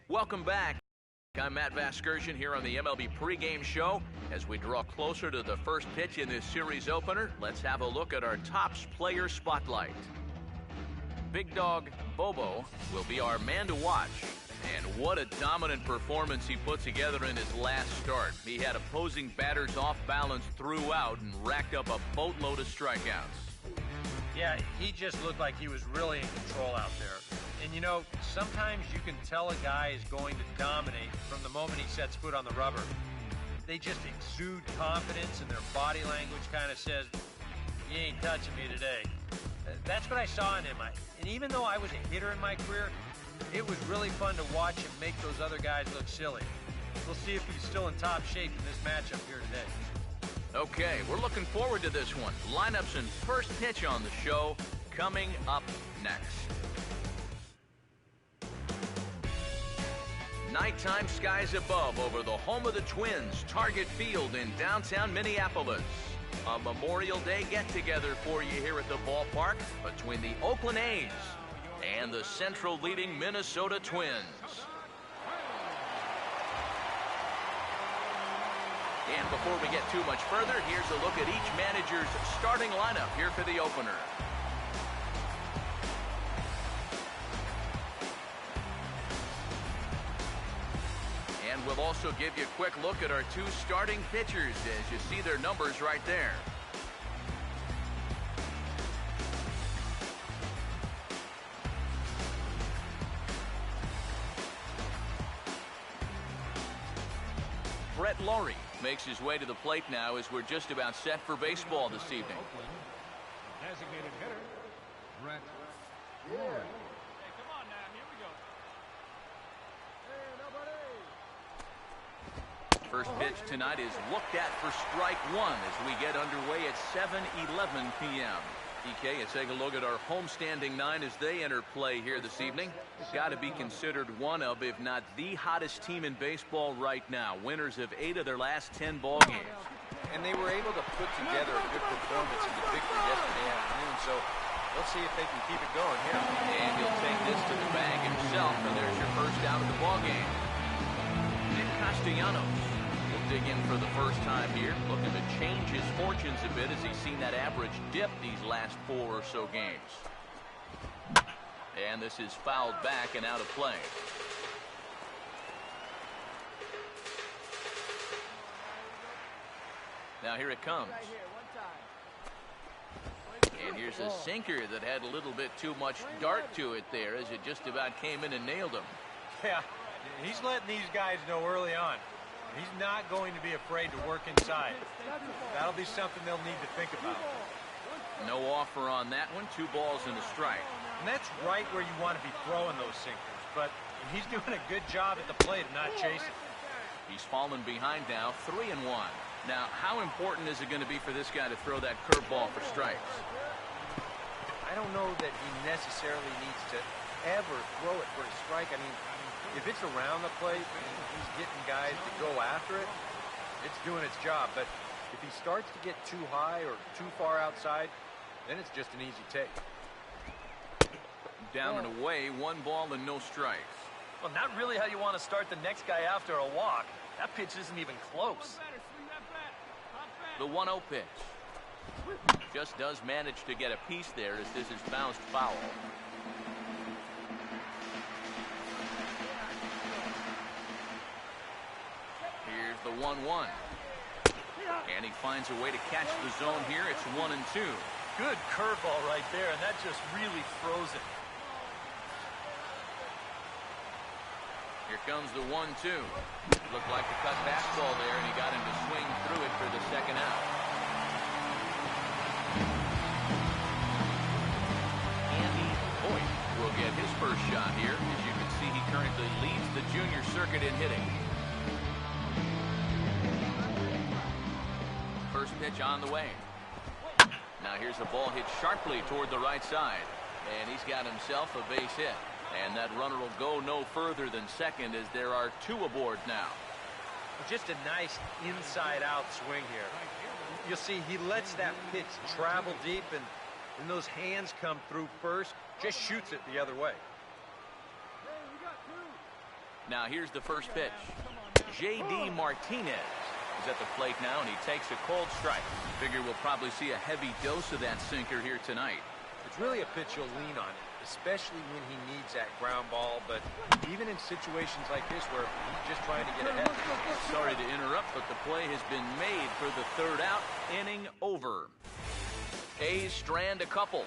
Welcome back. I'm Matt Vasgersian here on the MLB pregame show. As we draw closer to the first pitch in this series opener, let's have a look at our Topps player spotlight. Big Dog Bobo will be our man to watch. And what a dominant performance he put together in his last start. He had opposing batters off balance throughout and racked up a boatload of strikeouts. Yeah, he just looked like he was really in control out there. And you know, sometimes you can tell a guy is going to dominate from the moment he sets foot on the rubber. They just exude confidence, and their body language kind of says, "You ain't touching me today." That's what I saw in him. And even though I was a hitter in my career, it was really fun to watch him make those other guys look silly. We'll see if he's still in top shape in this matchup here today. Okay, we're looking forward to this one. Lineups and first pitch on the show coming up next. Nighttime skies above over the home of the Twins, Target Field in downtown Minneapolis. A Memorial Day get-together for you here at the ballpark between the Oakland A's and the Central leading Minnesota Twins. And before we get too much further, here's a look at each manager's starting lineup here for the opener. And we'll also give you a quick look at our two starting pitchers as you see their numbers right there. Brett Lawrie makes his way to the plate now as we're just about set for baseball this evening. Designated hitter, Brett Lawrie. First pitch tonight is looked at for strike one as we get underway at 7:11 p.m. EK, let's take a look at our homestanding nine as they enter play here this evening. Got to be considered one of, if not the hottest team in baseball right now. Winners of 8 of their last 10 ball games. And they were able to put together a good performance in the victory yesterday afternoon, so let's see if they can keep it going here. And he'll take this to the bag himself, and there's your first out of the ball game. Nick Castellanos will dig in for the first time here, looking to change his fortunes a bit as he's seen that average dip these last 4 or so games. And this is fouled back and out of play. Now here it comes. And here's a sinker that had a little bit too much dart to it there as it just about came in and nailed him. Yeah, he's letting these guys know early on. He's not going to be afraid to work inside. That'll be something they'll need to think about. No offer on that one. 2 balls and a strike. And that's right where you want to be throwing those sinkers. But he's doing a good job at the plate of not chasing. He's fallen behind now, 3-1. Now, how important is it going to be for this guy to throw that curveball for strikes? I don't know that he necessarily needs to ever throw it for a strike. I mean, if it's around the plate and he's getting guys to go after it, it's doing its job. But if he starts to get too high or too far outside, then it's just an easy take. Down and away, 1 ball and no strikes. Well, not really how you want to start the next guy after a walk. That pitch isn't even close. The 1-0 pitch. Just does manage to get a piece there as this is bounced foul. Here's the 1-1. And he finds a way to catch the zone here. It's 1-2. Good curveball right there, and that just really froze it. Here comes the 1-2. Looked like a cut fastball there, and he got him to swing through it for the second out. Andy Hoyt will get his first shot here. As you can see, he currently leads the junior circuit in hitting. First pitch on the way. Now here's a ball hit sharply toward the right side, and he's got himself a base hit. And that runner will go no further than second as there are 2 aboard now. Just a nice inside-out swing here. You'll see he lets that pitch travel deep, and when those hands come through first, just shoots it the other way. Now here's the first pitch. J.D. Martinez is at the plate now, and he takes a cold strike. Figure we'll probably see a heavy dose of that sinker here tonight. It's really a pitch you'll lean on, especially when he needs that ground ball, but even in situations like this where he's just trying to get ahead. Sorry to interrupt, but the play has been made for the third out. Inning over. A's strand a couple.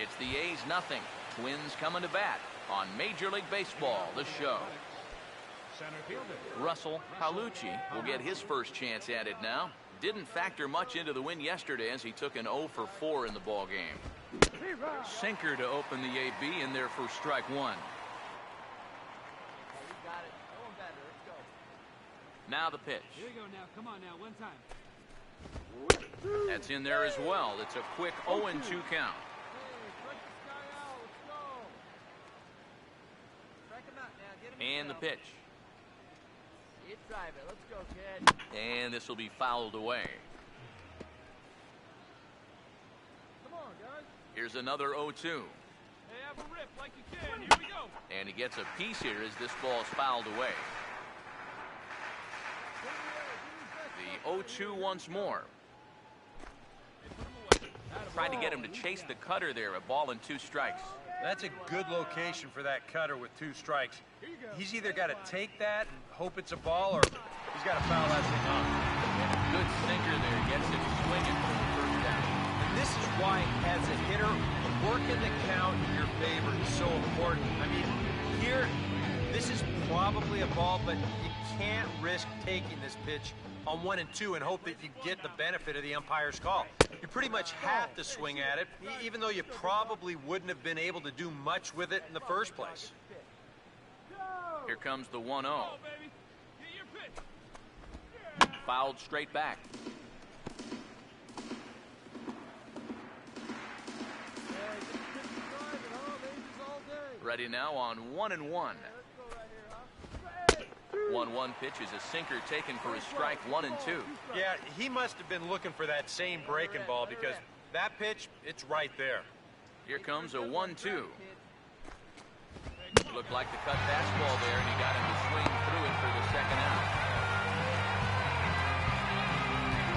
It's the A's nothing. Twins coming to bat on Major League Baseball, the show. Russell Palucci will get his first chance at it now. Didn't factor much into the win yesterday as he took an 0 for 4 in the ball game. Sinker to open the AB in there for strike one. Now the pitch. Here we go now. Come on now. One time. That's in there as well. It's a quick 0-2 count. And the pitch. Drive it. Let's go, kid. And this will be fouled away. Come on, guys. Here's another 0-2. Hey, have a rip like you can. Here we go. And he gets a piece here as this ball is fouled away. The 0-2 once more. Tried to get him to chase the cutter there. A ball and 2 strikes. That's a good location for that cutter with 2 strikes. He's either got to take that and hope it's a ball, or he's got to foul that thing off. Good sinker there. Gets him swinging for the first down. And this is why, as a hitter, working the count in your favor is so important. I mean, here, this is probably a ball, but you can't risk taking this pitch on 1 and 2 and hope that you get the benefit of the umpire's call. You pretty much have to swing at it, even though you probably wouldn't have been able to do much with it in the first place. Here comes the 1-0. Fouled straight back. Ready now on 1-1. 1-1 pitch is a sinker taken for a strike, 1 and 2. Yeah, he must have been looking for that same breaking ball, because that pitch, it's right there. Here comes a 1-2. Looked like the cut fastball there, and he got him to swing through it for the second out.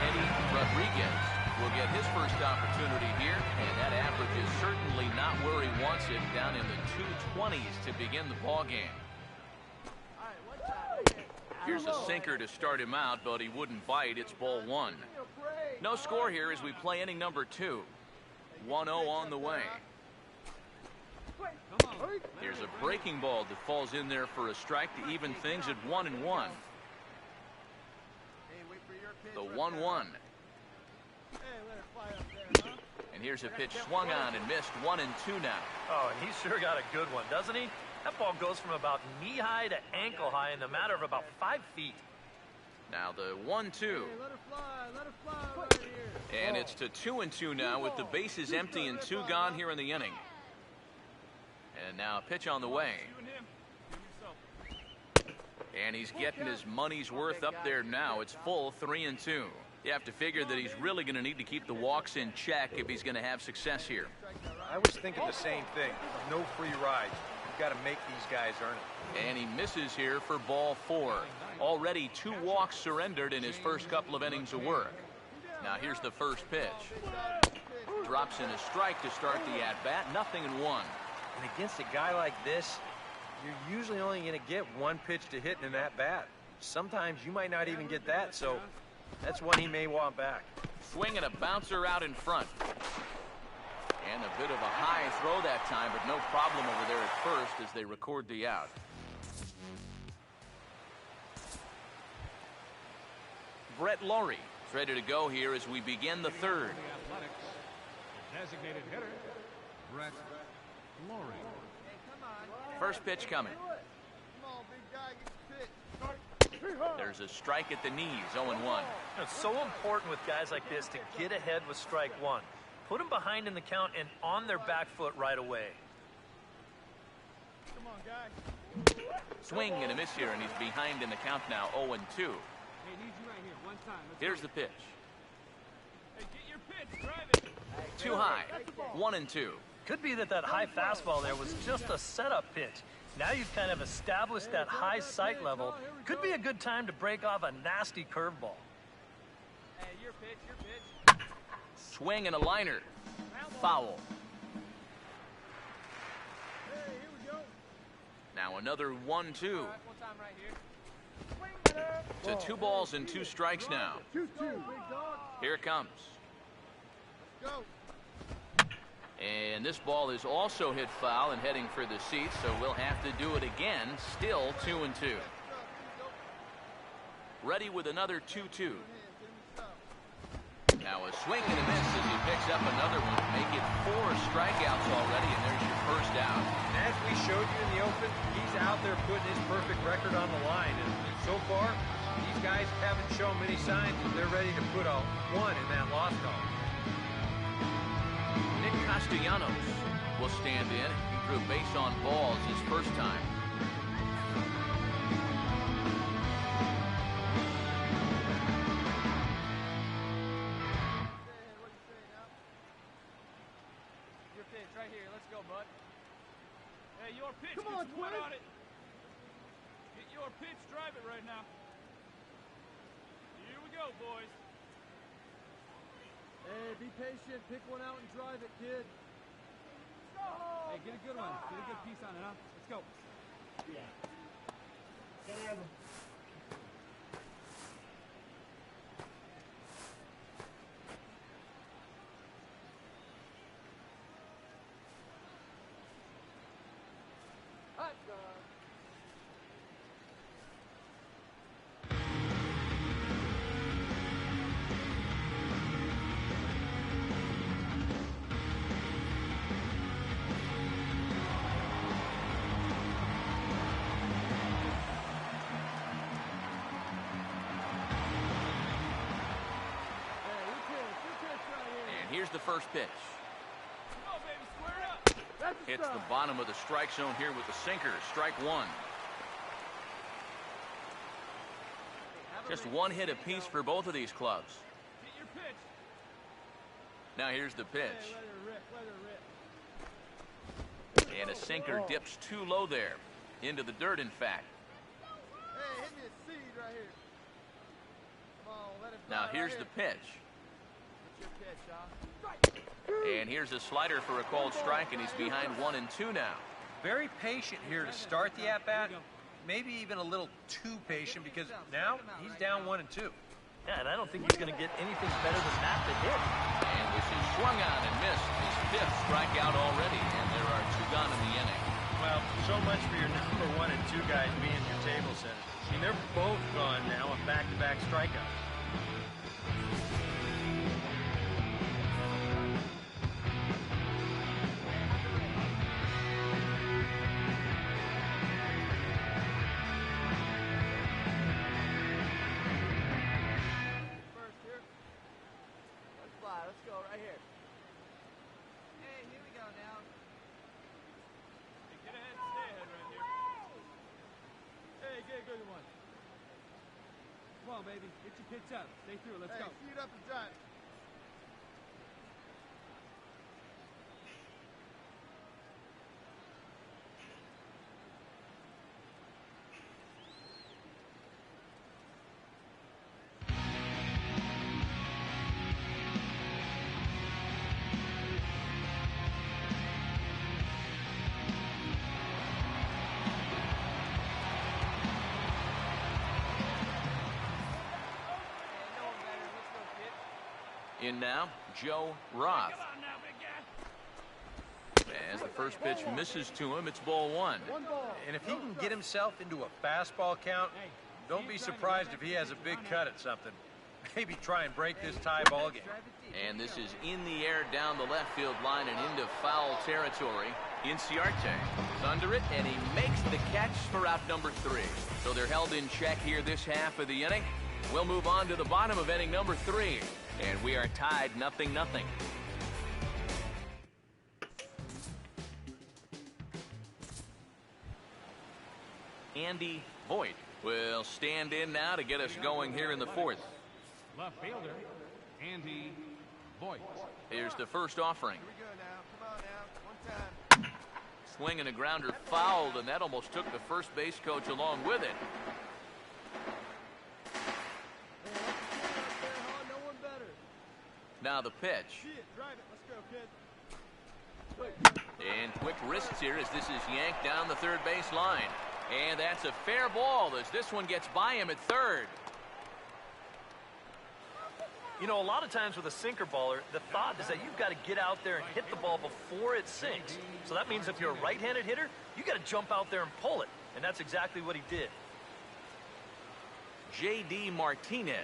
Eddie Rodriguez will get his first opportunity here, and that average is certainly not where he wants it, down in the 220s to begin the ball game. Here's a sinker to start him out, but he wouldn't bite. It's ball 1. No score here as we play inning number 2. 1-0 on the way. Here's a breaking ball that falls in there for a strike to even things at 1-1. The 1-1. And here's a pitch swung on and missed. 1 and 2 now. Oh, and he's sure got a good one, doesn't he? That ball goes from about knee-high to ankle-high in the matter of about 5 feet. Now the 1-2. Hey, let her fly right here. And it's to 2 and 2 now with the bases empty and 2 gone here in the inning. And now a pitch on the way. And he's getting his money's worth up there now. It's full 3 and 2. You have to figure that he's really going to need to keep the walks in check if he's going to have success here. I was thinking the same thing. No free rides. You've got to make these guys earn it. And he misses here for ball 4. Already 2 walks surrendered in his first couple of innings of work. Now here's the first pitch. Drops in a strike to start the at-bat. 0-1. And against a guy like this, you're usually only going to get 1 pitch to hit in that bat. Sometimes you might not even get that, so that's one he may want back. Swing and a bouncer out in front. And a bit of a high throw that time, but no problem over there at first as they record the out. Brett Laurie is ready to go here as we begin the third. Designated hitter, Brett Laurie. First pitch coming. There's a strike at the knees, 0-1. It's so important with guys like this to get ahead with strike 1. Put them behind in the count and on their back foot right away. Come on, guy. Swing and a miss here, and he's behind in the count now, 0-2. Hey, need you right here. One time. Here's the pitch. too high. 1-2. Could be that high fastball there was just a setup pitch. Now you've kind of established that high sight level. Could be a good time to break off a nasty curveball. Hey, your pitch, your pitch. Swing and a liner. Foul. Hey, here we go. Now another 1-2. All right, one time right here. To 2 balls and 2 strikes now. 2-2. Big dog. Here it comes. Let's go. And this ball is also hit foul and heading for the seats, so we'll have to do it again. Still 2-2. Ready with another 2-2. Now a swing and a miss as he picks up another one. Make it 4 strikeouts already, and there's your first out. And as we showed you in the open, he's out there putting his perfect record on the line. And so far, these guys haven't shown many signs that they're ready to put a 1 in that loss column. Nick Castellanos will stand in. He drew base on balls his first time. Your pitch right here. Let's go, bud. Hey, your pitch. Come on, Get one Twin. on it. Get your pitch. Drive it right now. Here we go, boys. Hey, be patient. Pick one out and drive it, kid. Hey, get a good one. Get a good piece on it, huh? Let's go. Hot dog. Hey, your pitch right here. And here's the first pitch. Come on, baby. Square it up. That's a Hits the strike. bottom of the strike zone here with the sinker. Strike 1. Just 1 hit apiece for both of these clubs. Get your pitch. Now here's the Hey, pitch. let her rip. Let her rip. And a sinker dips too low there. Into the dirt, in fact. Hey, hit me a seed right here. Come on, let it fly Now right here's here. the pitch. What's your pitch, huh? And here's a slider for a called strike, and he's behind 1-2 now. Very patient here to start the at-bat. Maybe even a little too patient because now he's down 1-2. Yeah, and I don't think he's going to get anything better than that to hit. And this is swung on and missed. His 5th strikeout already, and there are 2 gone in the inning. Well, so much for your number 1 and 2 guys being your table setters. I mean, they're both gone now on back-to-back strikeouts. First here. Let's fly. Let's go right here. Hey, here we go now. Hey, get ahead. Stay ahead right here. Hey, get a good one. Come on, baby. Get your pitch up. Stay through. Let's Hey, go. see it up and drive. Hey, no one better. Let's go, kid. In now, Joe Roth. Come on now, big guy. As the first pitch misses to him, it's ball 1. One ball. And if he can get himself into a fastball count, don't be surprised if he has a big cut at something. Maybe try and break this tie ball game. And this is in the air down the left field line and into foul territory. Inciarte is under it, and he makes the catch for out number 3. So they're held in check here this half of the inning. We'll move on to the bottom of inning number 3, and we are tied 0-0. Andy Voigt will stand in now to get us going here in the 4th. Left fielder, Andy Voigt. Here's the first offering. Here we go now. Come on now. One time. Swing and a grounder fouled, and that almost took the first base coach along with it. No one better. Now the pitch. See it. Drive it. Let's go, kid. And quick wrists here as this is yanked down the third base line. And that's a fair ball as this one gets by him at third. You know, a lot of times with a sinker baller, the thought is that you've got to get out there and hit the ball before it sinks. So that means if you're a right-handed hitter, you got to jump out there and pull it. And that's exactly what he did. J.D. Martinez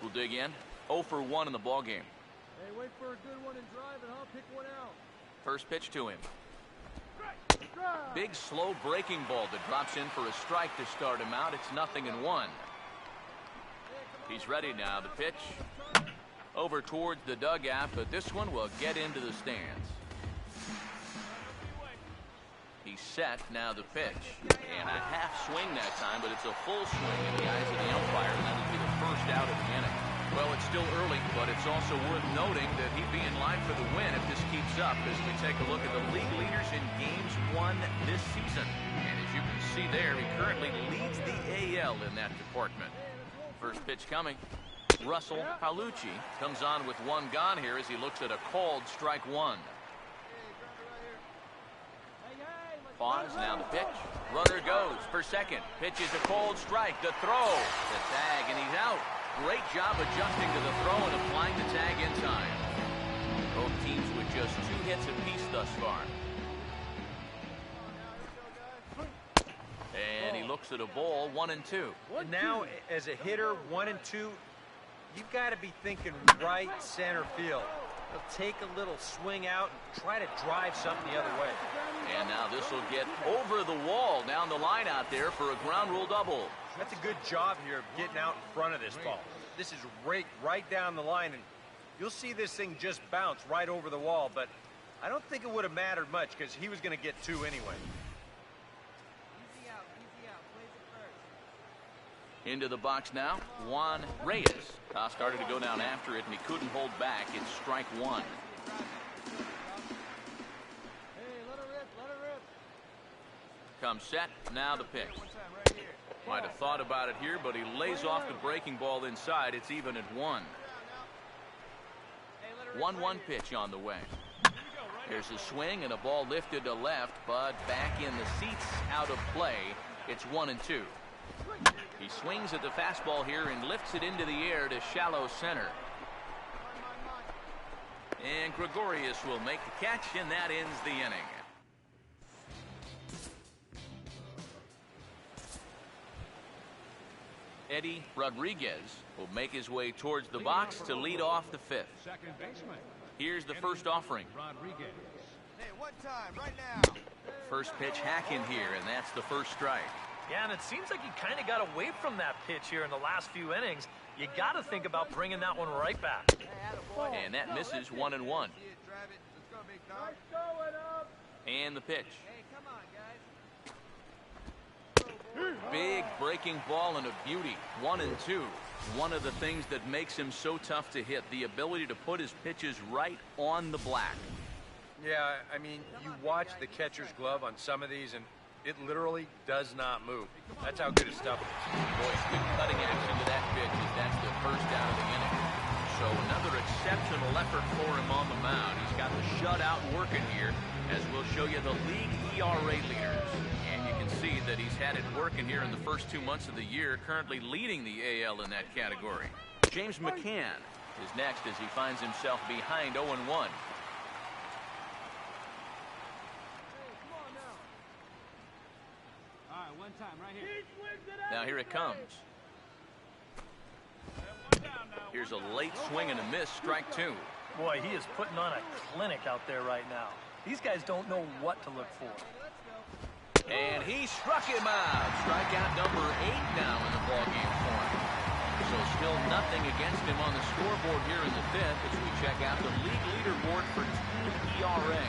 will dig in. 0 for 1 in the ballgame. Hey, wait for a good one and drive it, huh? Pick one out. First pitch to him. Big slow breaking ball that drops in for a strike to start him out. It's 0-1. He's ready now. The pitch over towards the dugout, but this one will get into the stands. He's set. Now the pitch. And a half swing that time, but it's a full swing in the eyes of the umpire, and that'll be the first out of the inning. Well, it's still early, but it's also worth noting that he'd be in line for the win if this keeps up as we take a look at the league leaders in games won this season. And as you can see there, he currently leads the AL in that department. First pitch coming. Russell Palucci comes on with one gone here as he looks at a called strike one. Pause, now the pitch. Runner goes for second. Pitch is a cold strike. The throw. The tag, and he's out. Great job adjusting to the throw and applying the tag in time. Both teams with just 2 hits apiece thus far. And he looks at a ball, 1-2. And now, as a hitter, 1 and 2, you've got to be thinking right center field. He'll take a little swing out and try to drive something the other way. And now this will get over the wall down the line out there for a ground rule double. That's a good job here of getting out in front of this ball. This is raked right down the line, and you'll see this thing just bounce right over the wall, but I don't think it would have mattered much because he was going to get 2 anyway. Easy out. Plays it first. Into the box now, Juan Reyes. Toss started to go down after it, and he couldn't hold back. It's strike one. Hey, let her rip. Comes set, now the pitch. One time right here. Might have thought about it here, but he lays off the breaking ball inside. It's even at 1. 1-1 pitch on the way. Here's a swing and a ball lifted to left, but back in the seats, out of play. It's 1-2. He swings at the fastball here and lifts it into the air to shallow center. And Gregorius will make the catch, and that ends the inning. Eddie Rodriguez will make his way towards the box to lead off the 5th. Second baseman. Here's the first offering. Rodriguez. Hey, one time, right now. First pitch hack in here, and that's the first strike. Yeah, and it seems like he kind of got away from that pitch here in the last few innings. You got to think about bringing that one right back. And that misses 1-1. See it, drive it. Let's go, big dog. And the pitch. Hey, come on, guys. Big breaking ball and a beauty. 1-2. One of the things that makes him so tough to hit, the ability to put his pitches right on the black. Yeah, I mean, you watch the catcher's glove on some of these, and it literally does not move. That's how good his stuff is. Boy, good cutting action to that pitch as that's the first out of the inning. So another exceptional effort for him on the mound. He's got the shutout working here, as we'll show you the league ERA leaders. And you can see that he's had it working here in the first 2 months of the year, currently leading the AL in that category. James McCann is next as he finds himself behind 0-1. All right, one time right here. Now here it comes. Here's a late swing and a miss, strike 2. Boy, he is putting on a clinic out there right now. These guys don't know what to look for. And he struck him out. Strikeout number 8 now in the ballgame for him. So still nothing against him on the scoreboard here in the 5th as we check out the league leaderboard for team ERA.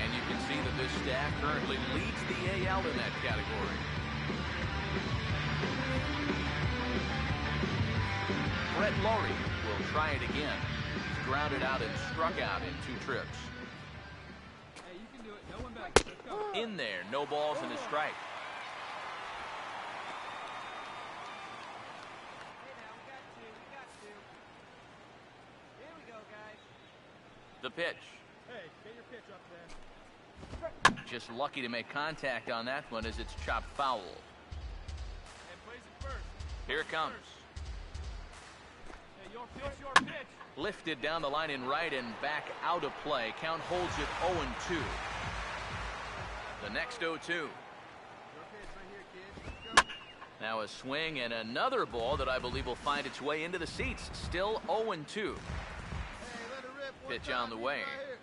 And you can see that this staff currently leads the AL in that category. Brett Laurie will try it again. grounded out and struck out in 2 trips. Hey, you can do it. No one back. Let's go. In there, no balls and a strike. Hey, now, we got 2. We got 2. Here we go, guys. The pitch. Hey, get your pitch up there. Just lucky to make contact on that one as it's chopped foul. And plays it first. Here it comes. Hey, your pitch, your pitch. Lifted down the line in right and back out of play. Count holds it 0-2. The next 0-2. Your pitch right here, kid. Let's go. Now a swing and another ball that I believe will find its way into the seats. Still 0-2. Hey, let it rip. One Pitch time. on the way. Right here.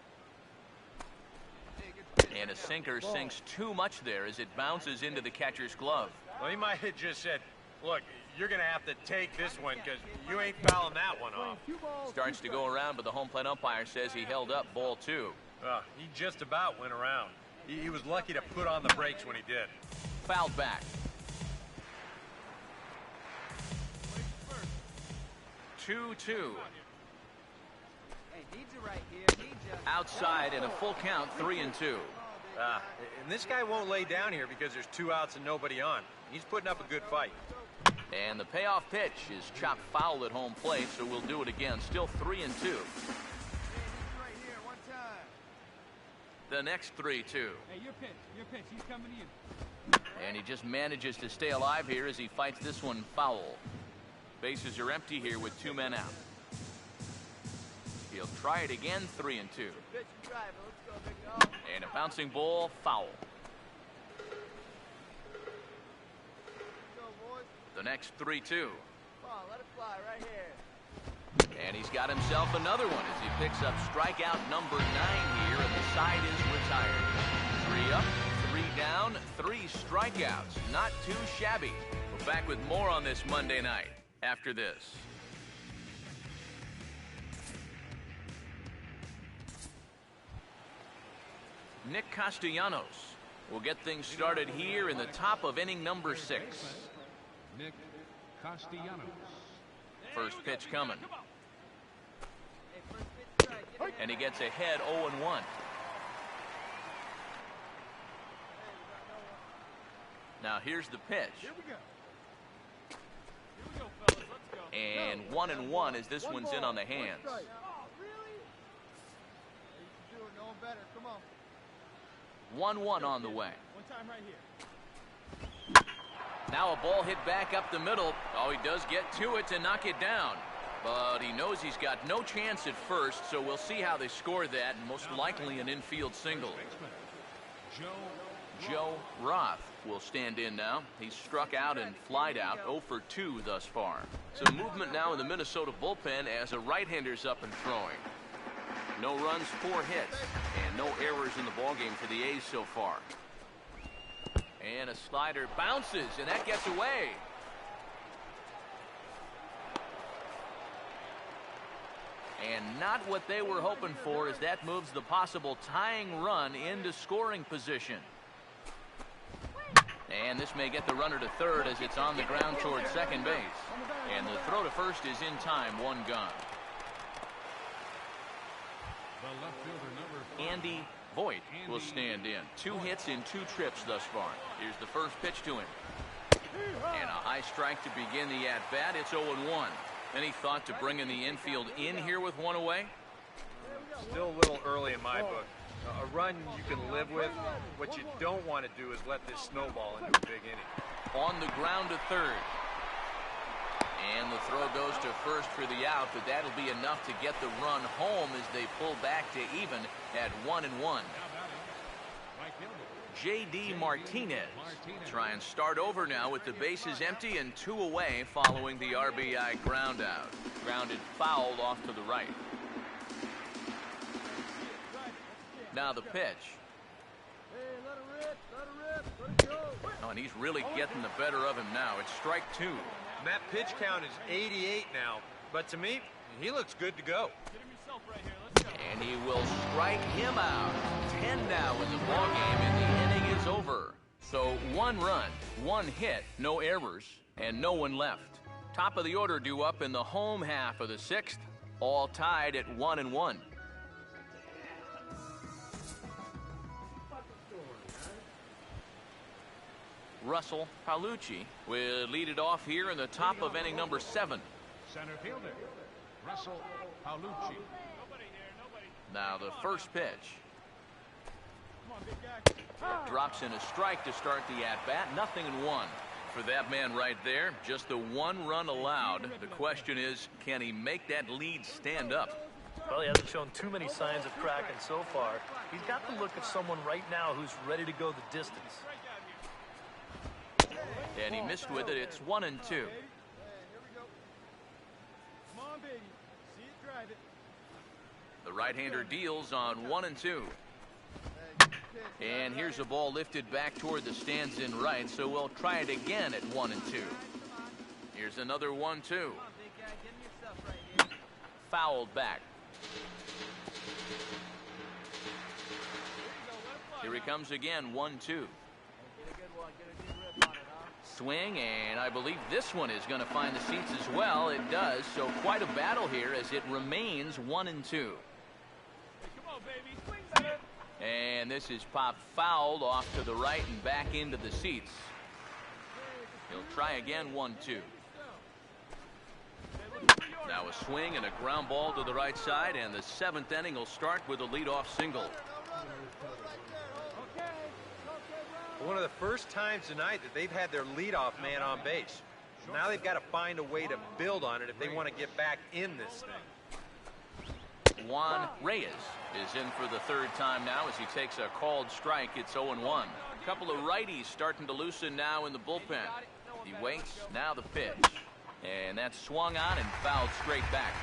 Hey, good pitch. And a sinker sinks too much there as it bounces into the catcher's glove. Well, he might have just said, look, you're going to have to take this one because you ain't fouling that one off. Starts to go around, but the home plate umpire says he held up ball 2. He just about went around. He was lucky to put on the brakes when he did. Fouled back. 2-2. Hey, needs you right here. Needs you. Outside in a full count, 3-2. And this guy won't lay down here because there's 2 outs and nobody on. He's putting up a good fight. And the payoff pitch is chopped foul at home plate, so we'll do it again. Still 3-2. Hey, needs you right here. One time. The next 3-2. Hey, your pitch. Your pitch. He's coming in. And he just manages to stay alive here as he fights this one foul. Bases are empty here with 2 men out. He'll try it again, 3-2. Pitch and drive it. Let's go, big dog. And a bouncing ball, foul. Let's go, boys. The next 3-2. Come on, let it fly right here. And he's got himself another one as he picks up strikeout number 9 here, and the side is retired. 3 up, 3 down, 3 strikeouts. Not too shabby. We're back with more on this Monday night after this. Nick Castellanos will get things started here in the top of inning number 6. Nick Castellanos. First pitch coming. Hey, first pitch strike. Get it. And he gets ahead 0-1. Now here's the pitch. Here we go. Here we go, fellas. Let's go. And 1-1 as this one's in on the hands. Oh, really? Hey, you can do it. No one better. Come on. 1-1 on the way. One time right here. Now a ball hit back up the middle. Oh, he does get to it to knock it down. But he knows he's got no chance at first, so we'll see how they score that, and most likely an infield single. Joe Roth will stand in now. He's struck out and flied out 0 for 2 thus far. Some movement now in the Minnesota bullpen as a right-hander's up and throwing. No runs, 4 hits, and no errors in the ballgame for the A's so far. And a slider bounces, and that gets away. And not what they were hoping for as that moves the possible tying run into scoring position. And this may get the runner to third as it's on the ground towards second base. And the throw to first is in time, 1 gone. Andy Voigt will stand in. 2 hits in 2 trips thus far. Here's the first pitch to him. And a high strike to begin the at-bat. It's 0-1. Any thought to bringing the infield in here with 1 away? Still a little early in my book. A run you can live with. What you don't want to do is let this snowball into a big inning. On the ground to third. And the throw goes to first for the out, but that'll be enough to get the run home as they pull back to even at 1-1. J.D. Martinez try and start over now with the bases empty and 2 away following the RBI ground out. Grounded foul off to the right. Now the pitch. Hey, let it rip. Let it rip. Let it go. Oh, and he's really getting the better of him now. It's strike 2. And that pitch count is 88 now. But to me, he looks good to go. Get him yourself right here. Let's go. And he will strike him out. 10 now in the ballgame, and the inning is over. So 1 run, 1 hit, no errors, and no one left. Top of the order due up in the home half of the 6th. All tied at 1-1. Russell Paolucci will lead it off here in the top of inning number 7. Center fielder, Russell Paolucci. Now the first pitch. Come on, big guy. Drops in a strike to start the at-bat. 0-1 for that man right there. Just the 1 run allowed. The question is, can he make that lead stand up? Well, he hasn't shown too many signs of cracking so far. He's got to look at someone right now who's ready to go the distance. And he missed with it. It's 1-2. Here we go. Come on, baby. See it, drive it. The right-hander deals on 1-2. And here's a ball lifted back toward the stands in right, so we'll try it again at 1-2. Here's another 1-2. Come on, big guy. Give him your stuff right here. Fouled back. Here he comes again, 1-2. Get a good one. Get a good rip on it, huh? Swing, and I believe this one is going to find the seats as well. It does, so quite a battle here as it remains 1-2. Hey, come on, baby. Swing better. And this is popped fouled off to the right and back into the seats. He'll try again, 1-2. Now a swing and a ground ball to the right side, and the 7th inning will start with a leadoff single. One of the first times tonight that they've had their leadoff man on base. Now they've got to find a way to build on it if they want to get back in this thing. Juan Reyes is in for the 3rd time now as he takes a called strike. It's 0-1. A couple of righties starting to loosen now in the bullpen. He waits, now the pitch. And that's swung on and fouled straight back.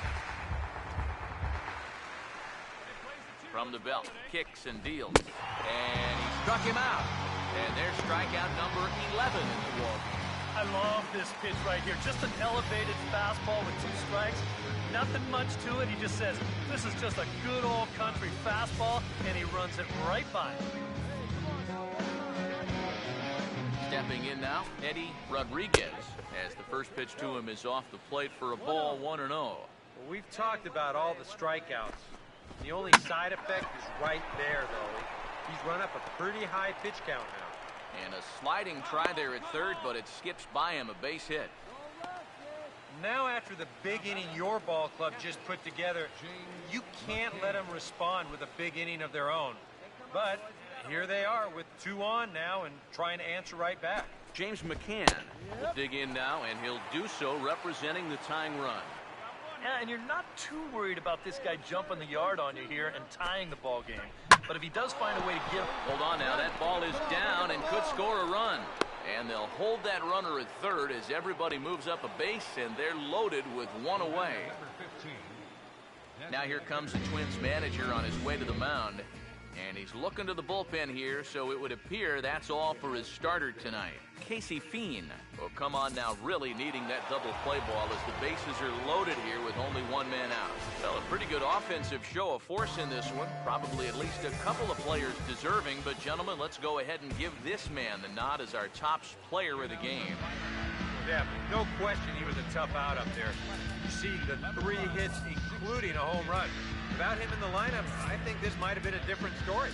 From the belt, kicks and deals. And he struck him out. And there's strikeout number 11 in the ballgame. I love this pitch right here. Just an elevated fastball with 2 strikes. Nothing much to it. He just says, this is just a good old country fastball, and he runs it right by him. Stepping in now, Eddie Rodriguez, as the first pitch to him is off the plate for a ball, 1-0. Well, we've talked about all the strikeouts. The only side effect is right there, though. He's run up a pretty high pitch count now. And a sliding try there at 3rd, but it skips by him, a base hit. Now after the big inning your ball club just put together, you can't let them respond with a big inning of their own. But here they are with 2 on now and trying to answer right back. James McCann will dig in now, and he'll do so representing the tying run. Yeah, and you're not too worried about this guy jumping the yard on you here and tying the ball game. But if he does find a way to give... Hold on now, that ball is down and could score a run. And they'll hold that runner at 3rd as everybody moves up a base, and they're loaded with 1 away. Now here comes the Twins manager on his way to the mound. And he's looking to the bullpen here, so it would appear that's all for his starter tonight. Casey Fien will come on now, really needing that double play ball as the bases are loaded here with only 1 man out. Well, a pretty good offensive show of force in this one. Probably at least a couple of players deserving. But, gentlemen, let's go ahead and give this man the nod as our top player of the game. Yeah, no question he was a tough out up there. You see the 3 hits, including a home run. Without him in the lineup, I think this might have been a different story.